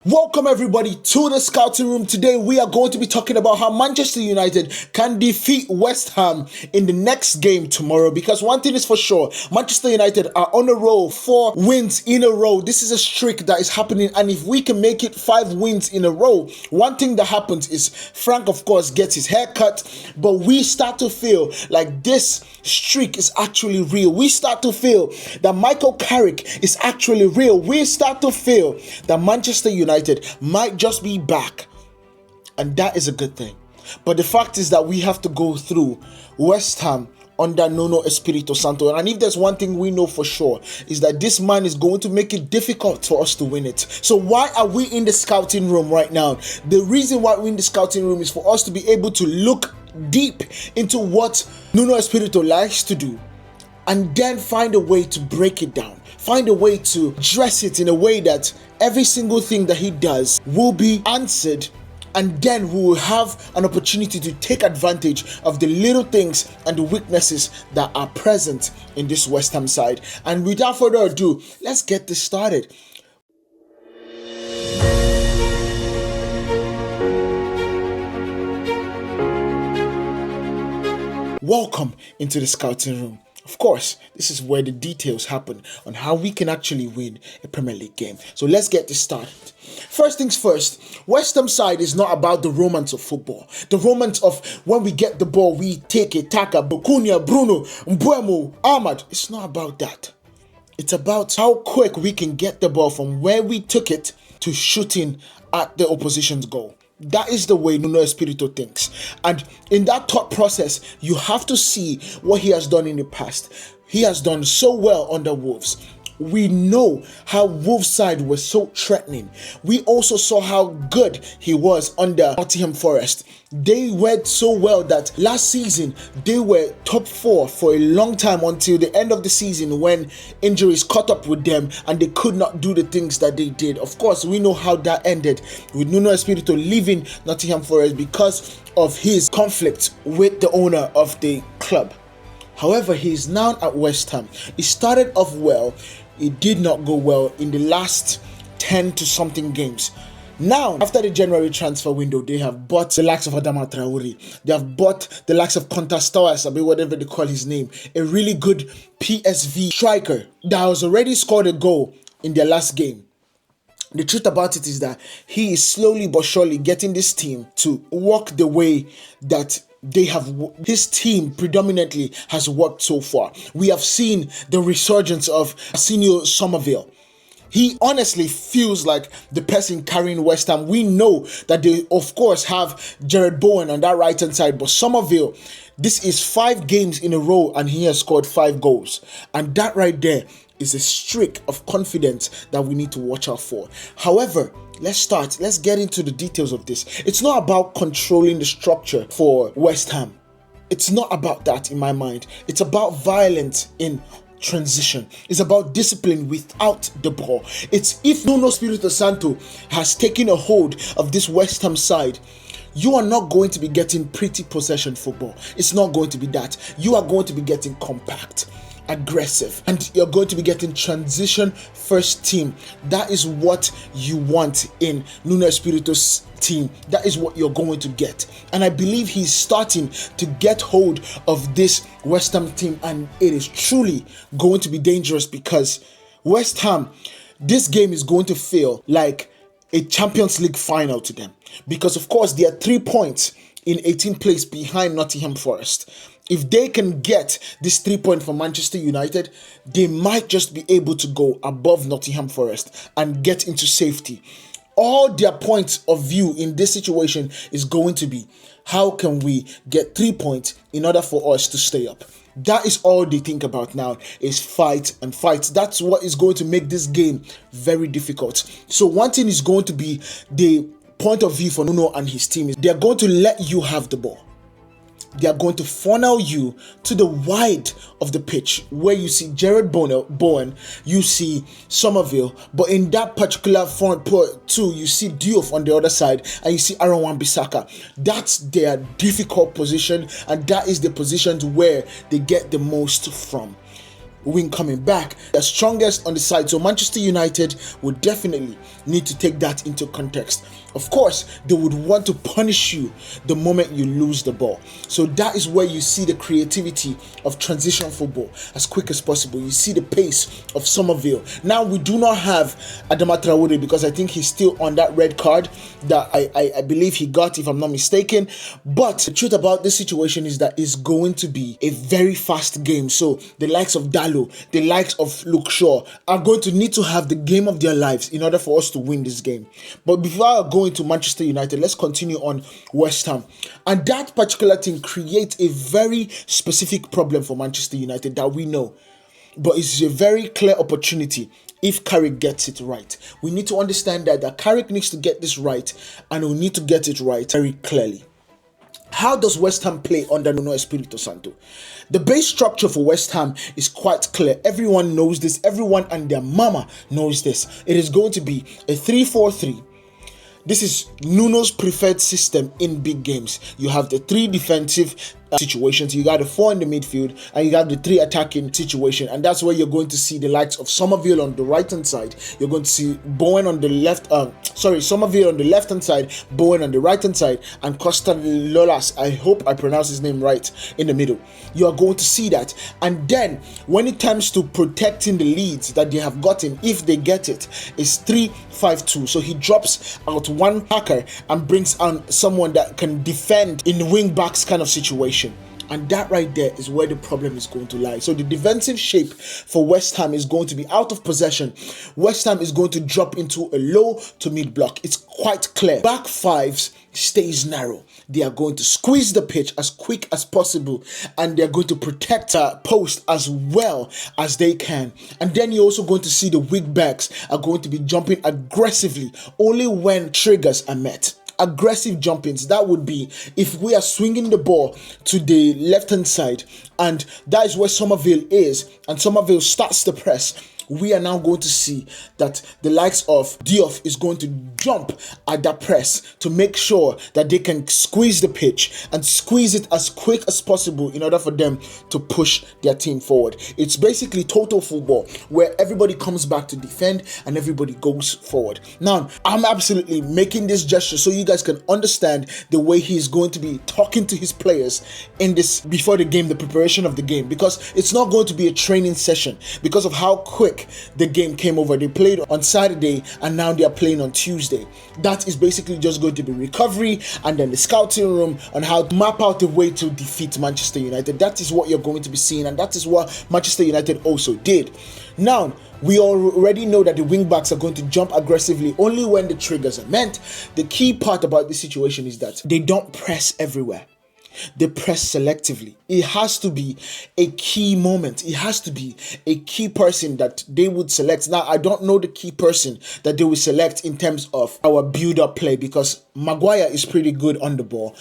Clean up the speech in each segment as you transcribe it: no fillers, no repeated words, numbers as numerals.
Welcome everybody to the scouting room. Today we are going to be talking about how Manchester United can defeat West Ham in the next game tomorrow, because one thing is for sure, Manchester United are on a roll, 4 wins in a row. This is a streak that is happening, and if we can make it 5 wins in a row, one thing that happens is Frank of course gets his hair cut, but we start to feel like this streak is actually real. We start to feel that Michael Carrick is actually real. We start to feel that Manchester United might just be back, and that is a good thing. But the fact is that we have to go through West Ham under Nuno Espírito Santo, and if there's one thing we know for sure, is that this man is going to make it difficult for us to win it. So why are we in the scouting room right now? The reason why we're in the scouting room is for us to be able to look deep into what Nuno Espírito likes to do, and then find a way to break it down, find a way to dress it in a way that every single thing that he does will be answered, and then we will have an opportunity to take advantage of the little things and the weaknesses that are present in this West Ham side. And without further ado, let's get this started. Welcome into the scouting room. Of course, this is where the details happen on how we can actually win a Premier League game. So let's get this started. First things first, West Ham side is not about the romance of football. The romance of when we get the ball, we take it, Taka, Bukunya, Bruno, Mbuemo, Ahmad. It's not about that. It's about how quick we can get the ball from where we took it to shooting at the opposition's goal. That is the way Nuno Espírito thinks. And in that thought process, you have to see what he has done in the past. He has done so well under Wolves. We know how Wolves' side was so threatening. We also saw how good he was under Nottingham Forest. They went so well that last season they were top 4 for a long time until the end of the season, when injuries caught up with them and they could not do the things that they did. Of course, we know how that ended with Nuno Espírito leaving Nottingham Forest because of his conflict with the owner of the club. However, he is now at West Ham. He started off well. It did not go well in the last 10 to something games. Now, after the January transfer window, they have bought the likes of Adama Traore. They have bought the likes of Contastoas, whatever they call his name. A really good PSV striker that has already scored a goal in their last game. The truth about it is that he is slowly but surely getting this team to walk the way that his team predominantly has worked so far. We have seen the resurgence of Arsenio Somerville. He honestly feels like the person carrying West Ham. We know that they of course have Jared Bowen on that right hand side, but Somerville, this is 5 games in a row and he has scored 5 goals. And that right there is a streak of confidence that we need to watch out for. However, let's get into the details of this. It's not about controlling the structure for West Ham. It's not about that in my mind. It's about violence in transition. It's about discipline without the ball. It's if Nuno Espírito Santo has taken a hold of this West Ham side, you are not going to be getting pretty possession football. It's not going to be that. You are going to be getting compact, aggressive, and you're going to be getting transition first team. That is what you want in Nuno Espírito's team. That is what you're going to get, and I believe he's starting to get hold of this West Ham team, and it is truly going to be dangerous, because West Ham, this game is going to feel like a Champions League final to them, because of course they are 3 points in 18th place behind Nottingham Forest. If they can get this 3 points from Manchester United, they might just be able to go above Nottingham Forest and get into safety. All their points of view in this situation is going to be, how can we get 3 points in order for us to stay up? That is all they think about now, is fight and fight. That's what is going to make this game very difficult. So one thing is going to be the point of view for Nuno and his team is they're going to let you have the ball. They are going to funnel you to the wide of the pitch where you see Jared Bowen, you see Somerville, but in that particular front two, you see Diouf on the other side and you see Aaron Wan-Bissaka. That's their difficult position, and that is the positions where they get the most from. wing coming back, the strongest on the side. So Manchester United would definitely need to take that into context. Of course, they would want to punish you the moment you lose the ball. So that is where you see the creativity of transition football as quick as possible. You see the pace of Somerville. Now we do not have Adama Traore because I think he's still on that red card that I believe he got, if I'm not mistaken. But the truth about this situation is that it's going to be a very fast game. So the likes of Dalot, the likes of Luke Shaw are going to need to have the game of their lives in order for us to win this game. But before I go into Manchester United, let's continue on West Ham. And that particular thing creates a very specific problem for Manchester United that we know. But it's a very clear opportunity if Carrick gets it right. We need to understand that Carrick needs to get this right, and we'll need to get it right very clearly. How does West Ham play under Nuno Espírito Santo? The base structure for West Ham is quite clear. Everyone knows this. Everyone and their mama knows this. It is going to be a 3-4-3. This is Nuno's preferred system in big games. You have the 3 defensive situations, you got the 4 in the midfield, and you got the 3 attacking situation, and that's where you're going to see the likes of Somerville on the right hand side. You're going to see Bowen on the left, Somerville on the left hand side, Bowen on the right hand side, and Costa Lolas, I hope I pronounce his name right, in the middle. You are going to see that. And then when it comes to protecting the leads that they have gotten, if they get it, is 3-5-2. So he drops out one hacker and brings on someone that can defend in the wing backs kind of situation. And that right there is where the problem is going to lie. So the defensive shape for West Ham is going to be out of possession. West Ham is going to drop into a low to mid block. It's quite clear. Back fives stays narrow. They are going to squeeze the pitch as quick as possible, and they're going to protect post as well as they can. And then you're also going to see the wing backs are going to be jumping aggressively only when triggers are met. Aggressive jumpings, that would be if we are swinging the ball to the left hand side, and that is where Somerville is, and Somerville starts the press. We are now going to see that the likes of Diouf is going to jump at that press to make sure that they can squeeze the pitch and squeeze it as quick as possible in order for them to push their team forward. It's basically total football where everybody comes back to defend and everybody goes forward. Now, I'm absolutely making this gesture so you guys can understand the way he's going to be talking to his players in this before the game, the preparation of the game, because it's not going to be a training session because of how quick the game came over. They played on Saturday and now they are playing on Tuesday. That is basically just going to be recovery and then the scouting room on how to map out the way to defeat Manchester United. That is what you're going to be seeing, and that is what Manchester United also did. Now, we already know that the wing backs are going to jump aggressively only when the triggers are met. The key part about this situation is that they don't press everywhere. They press selectively. It has to be a key moment. It has to be a key person that they would select. Now, I don't know the key person that they will select in terms of our build-up play, because Maguire is pretty good on the ball.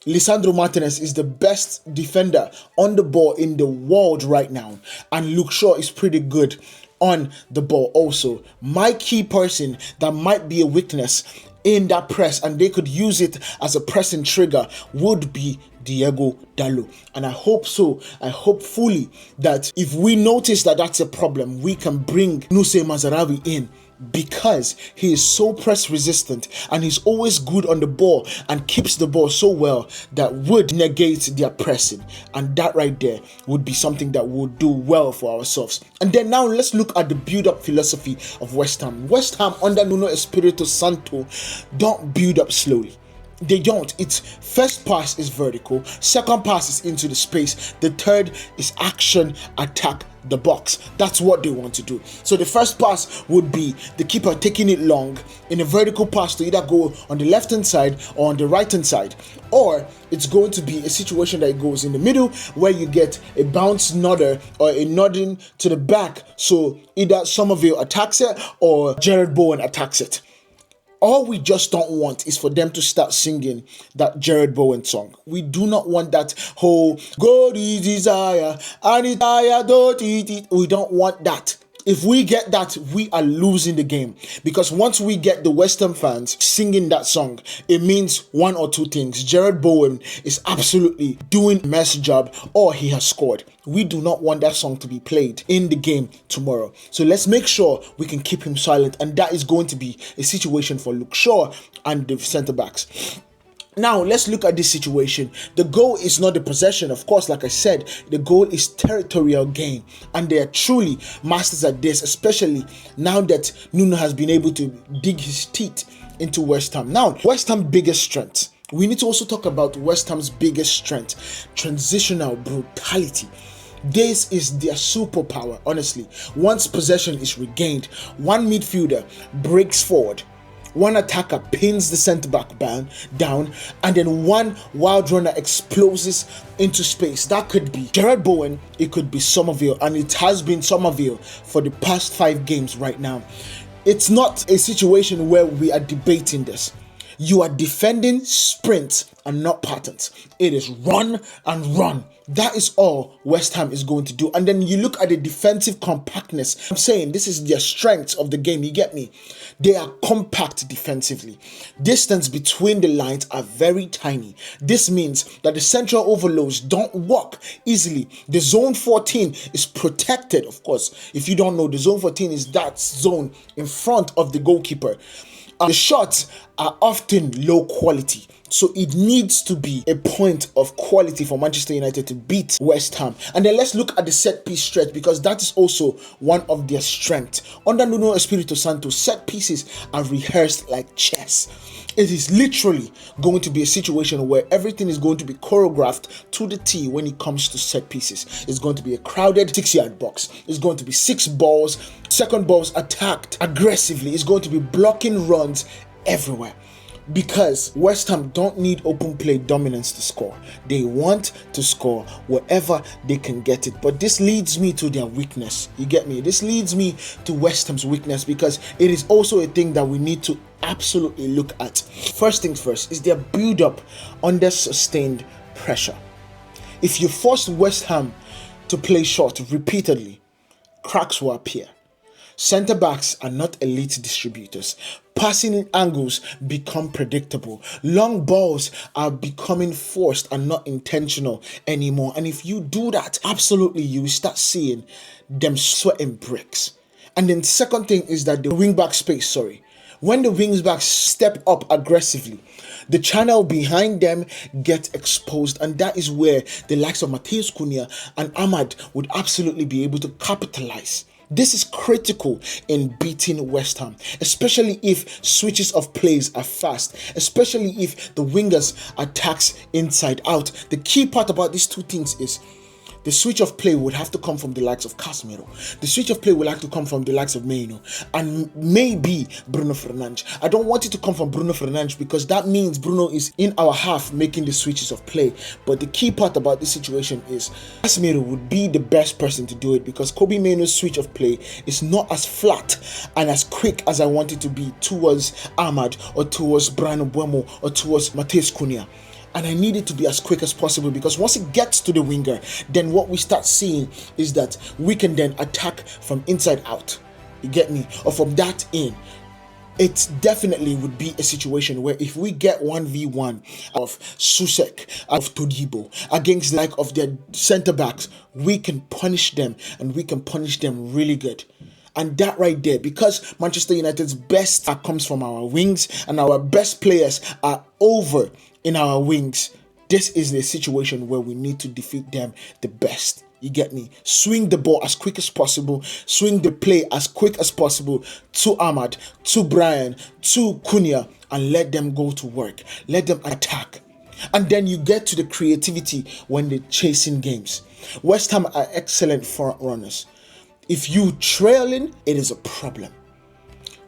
Lisandro Martinez is the best defender on the ball in the world right now. And Luke Shaw is pretty good on the ball also. My key person that might be a weakness in that press, and they could use it as a pressing trigger, would be Diego Dalot. And I hope so. I hope fully that if we notice that that's a problem, we can bring Nuse Mazarawi in, because he is so press resistant and he's always good on the ball and keeps the ball so well that would negate their pressing. And that right there would be something that would do well for ourselves. And then now let's look at the build-up philosophy of West Ham. West Ham under Nuno Espírito Santo don't build up slowly. They don't. Its first pass is vertical, second pass is into the space, the third is action, attack the box. That's what they want to do. So the first pass would be the keeper taking it long in a vertical pass to either go on the left hand side or on the right hand side, or it's going to be a situation that goes in the middle where you get a bounce nodder or a nodding to the back, so either Somerville attacks it or Jared Bowen attacks it. All we just don't want is for them to start singing that Jared Bowen song. We do not want that whole God is desire and it don't eat it. We don't want that. If we get that, we are losing the game. Because once we get the West Ham fans singing that song, it means one or two things. Jared Bowen is absolutely doing a mess job, or he has scored. We do not want that song to be played in the game tomorrow. So let's make sure we can keep him silent. And that is going to be a situation for Luke Shaw and the centre-backs. Now, let's look at this situation. The goal is not the possession. Of course, like I said, the goal is territorial gain. And they are truly masters at this, especially now that Nuno has been able to dig his teeth into West Ham. Now, West Ham's biggest strength. We need to also talk about West Ham's biggest strength. Transitional brutality. This is their superpower, honestly. Once possession is regained, one midfielder breaks forward, one attacker pins the centre-back down, and then one wild runner explodes into space. That could be Jared Bowen, it could be Somerville, and it has been Somerville for the past 5 games right now. It's not a situation where we are debating this. You are defending sprints and not patterns. It is run and run. That is all West Ham is going to do. And then you look at the defensive compactness. I'm saying this is their strength of the game. You get me? They are compact defensively. Distance between the lines are very tiny. This means that the central overloads don't work easily. The zone 14 is protected. Of course, if you don't know, the zone 14 is that zone in front of the goalkeeper. The shots are often low quality, so it needs to be a point of quality for Manchester United to beat West Ham. And then let's look at the set piece stretch, because that is also one of their strengths. Under Nuno Espírito Santo, set pieces are rehearsed like chess. It is literally going to be a situation where everything is going to be choreographed to the T when it comes to set pieces. It's going to be a crowded 6-yard box. It's going to be 6 balls, second balls attacked aggressively. It's going to be blocking runs everywhere. Because West Ham don't need open play dominance to score. They want to score wherever they can get it. But this leads me to their weakness. You get me? This leads me to West Ham's weakness, because it is also a thing that we need to absolutely look at. First things first is their build-up under sustained pressure. If you force West Ham to play short repeatedly, cracks will appear. Centre-backs are not elite distributors. Passing angles become predictable. Long balls are becoming forced and not intentional anymore. And if you do that, absolutely you will start seeing them sweating bricks. And then second thing is that the wing-back space, when the wing-backs step up aggressively, the channel behind them gets exposed, and that is where the likes of Matheus Cunha and Ahmad would absolutely be able to capitalize. This is critical in beating West Ham, especially if switches of plays are fast, especially if the wingers attacks inside out. The key part about these two things is the switch of play would have to come from the likes of Casemiro. The switch of play will have to come from the likes of Maino and maybe Bruno Fernandes. I don't want it to come from Bruno Fernandes, because that means Bruno is in our half making the switches of play. But the key part about this situation is Casemiro would be the best person to do it, because Kobe Maino's switch of play is not as flat and as quick as I want it to be towards Ahmad or towards Brian Mbeumo or towards Matheus Cunha. And I need it to be as quick as possible, because once it gets to the winger, then what we start seeing is that we can then attack from inside out. You get me? Or from that in. It definitely would be a situation where if we get 1v1 of Susek, of Todibo, against the like of their centre-backs, we can punish them, and we can punish them really good. And that right there, because Manchester United's best comes from our wings and our best players are over in our wings, this is a situation where we need to defeat them the best. You get me? Swing the ball as quick as possible, swing the play as quick as possible to Ahmad, to Brian, to Cunha, and let them go to work. Let them attack. And then you get to the creativity when they're chasing games. West Ham are excellent front runners. If you trailing, it is a problem.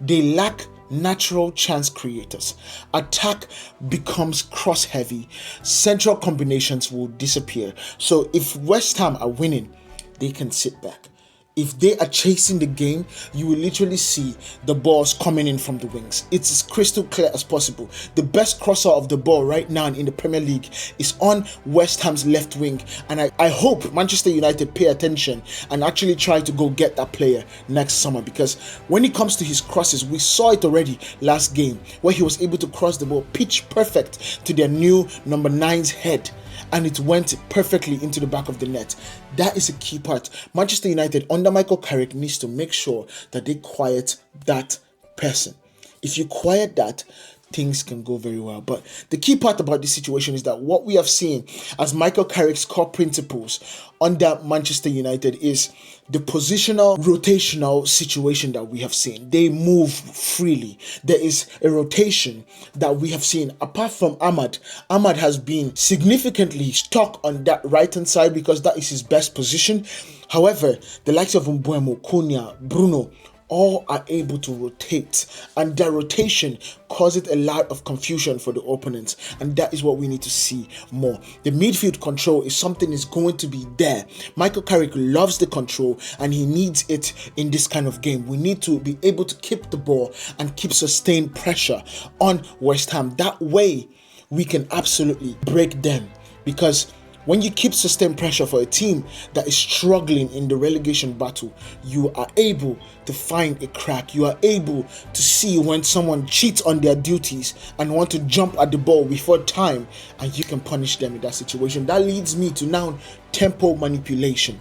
They lack natural chance creators. Attack becomes cross heavy. Central combinations will disappear. So if West Ham are winning, they can sit back. if they are chasing the game, you will literally see the balls coming in from the wings. It's as crystal clear as possible. The best crosser of the ball right now in the Premier League is on West Ham's left wing, and I hope Manchester United pay attention and actually try to go get that player next summer, because when it comes to his crosses, we saw it already last game where he was able to cross the ball pitch perfect to their new number 9's head, and it went perfectly into the back of the net. That is a key part. Manchester United under Michael Carrick needs to make sure that they quiet that person. If you quiet that, things can go very well. But the key part about this situation is that what we have seen as Michael Carrick's core principles under Manchester United is the positional rotational situation that we have seen. They move freely. There is a rotation that we have seen. Apart from Ahmad has been significantly stuck on that right hand side because that is his best position. However, the likes of Mbeumo, Cunha, Bruno, all are able to rotate, and that rotation causes a lot of confusion for the opponents, and that is what we need to see more. The midfield control is something is going to be there. Michael Carrick loves the control, and he needs it in this kind of game. We need to be able to keep the ball and keep sustained pressure on West Ham. That way we can absolutely break them, because when you keep sustained pressure for a team that is struggling in the relegation battle, you are able to find a crack. You are able to see when someone cheats on their duties and want to jump at the ball before time, and you can punish them in that situation. That leads me to now tempo manipulation.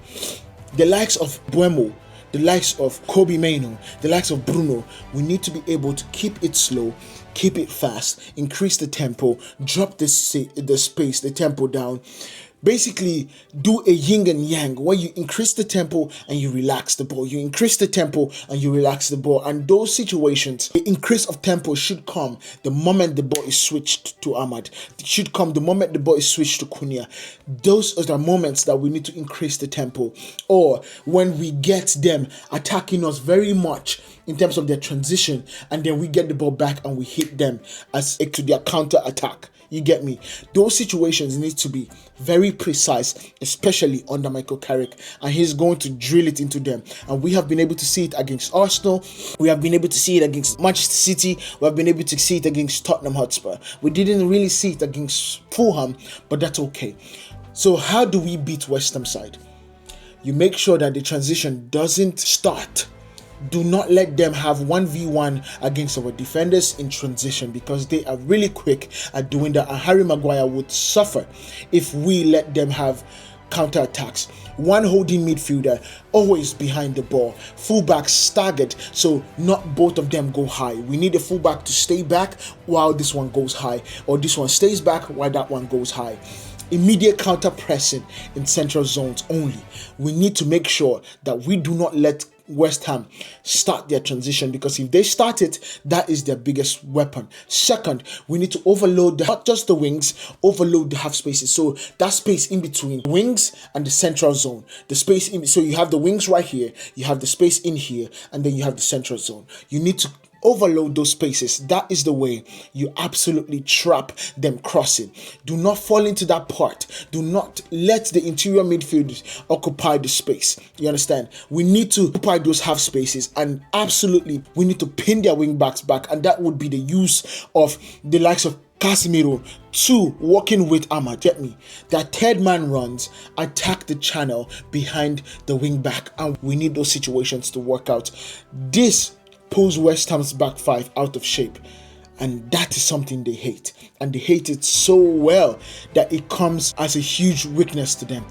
The likes of Mbeumo, the likes of Kobe Mainoo, the likes of Bruno, we need to be able to keep it slow, keep it fast, increase the tempo, drop the space, the tempo down. Basically, do a yin and yang where you increase the tempo and you relax the ball. You increase the tempo and you relax the ball. And those situations, the increase of tempo should come the moment the ball is switched to Ahmad. It should come the moment the ball is switched to Cunha. Those are the moments that we need to increase the tempo. Or when we get them attacking us very much in terms of their transition, and then we get the ball back and we hit them as to their counter attack. You get me? Those situations need to be very precise, especially under Michael Carrick, and he's going to drill it into them. And we have been able to see it against Arsenal. We have been able to see it against Manchester City. We have been able to see it against Tottenham Hotspur. We didn't really see it against Fulham, but that's okay. So how do we beat West Ham side? You make sure that the transition doesn't start. Do not let them have 1v1 against our defenders in transition, because they are really quick at doing that, and Harry Maguire would suffer if we let them have counter-attacks. One holding midfielder always behind the ball, fullbacks staggered, so not both of them go high. We need a fullback to stay back while this one goes high, or this one stays back while that one goes high. Immediate counter pressing in central zones only. We need to make sure that we do not let West Ham start their transition, because if they start it, that is their biggest weapon. Second, we need to overload not just the wings, overload the half spaces. So that space in between wings and the central zone, the space in, so you have the wings right here, you have the space in here, and then you have the central zone. You need to overload those spaces. That is the way you absolutely trap them crossing. Do not fall into that part. Do not let the interior midfielders occupy the space. You understand? We need to occupy those half spaces, and absolutely we need to pin their wing backs back, and that would be the use of the likes of Casemiro to working with Ahmad. Get me? That third man runs, attack the channel behind the wing back, and we need those situations to work out. This pulls West Ham's back five out of shape, and that is something they hate, and they hate it so well that it comes as a huge weakness to them.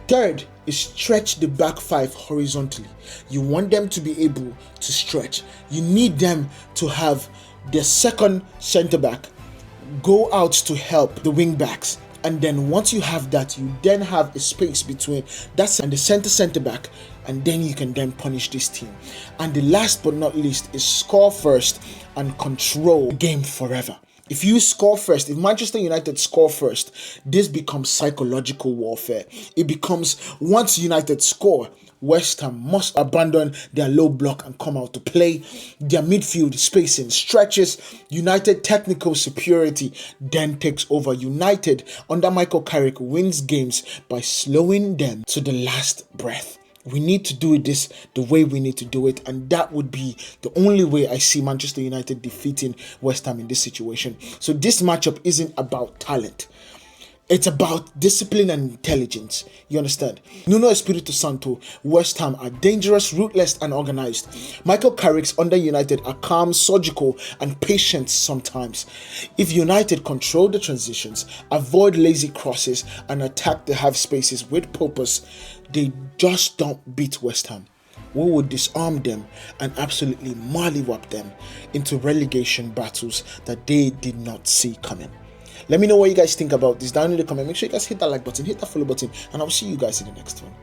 Third is stretch the back five horizontally. You want them to be able to stretch. You need them to have their second center back go out to help the wing backs, and then once you have that, you then have a space between that and the center back, and then you can then punish this team. And the last but not least is score first and control the game forever. If you score first, if Manchester United score first, this becomes psychological warfare. It becomes, once United score, West Ham must abandon their low block and come out to play. Their midfield spacing stretches. United technical superiority then takes over. United under Michael Carrick wins games by slowing them to the last breath. We need to do this the way we need to do it, and that would be the only way I see Manchester United defeating West Ham in this situation. So this matchup isn't about talent. It's about discipline and intelligence. You understand? Nuno Espírito Santo, West Ham are dangerous, ruthless, and organized. Michael Carrick's under United are calm, surgical, and patient sometimes. If United control the transitions, avoid lazy crosses, and attack the half spaces with purpose, they just don't beat West Ham. We will disarm them and absolutely mollywop them into relegation battles that they did not see coming. Let me know what you guys think about this down in the comment. Make sure you guys hit that like button, hit that follow button, and I'll see you guys in the next one.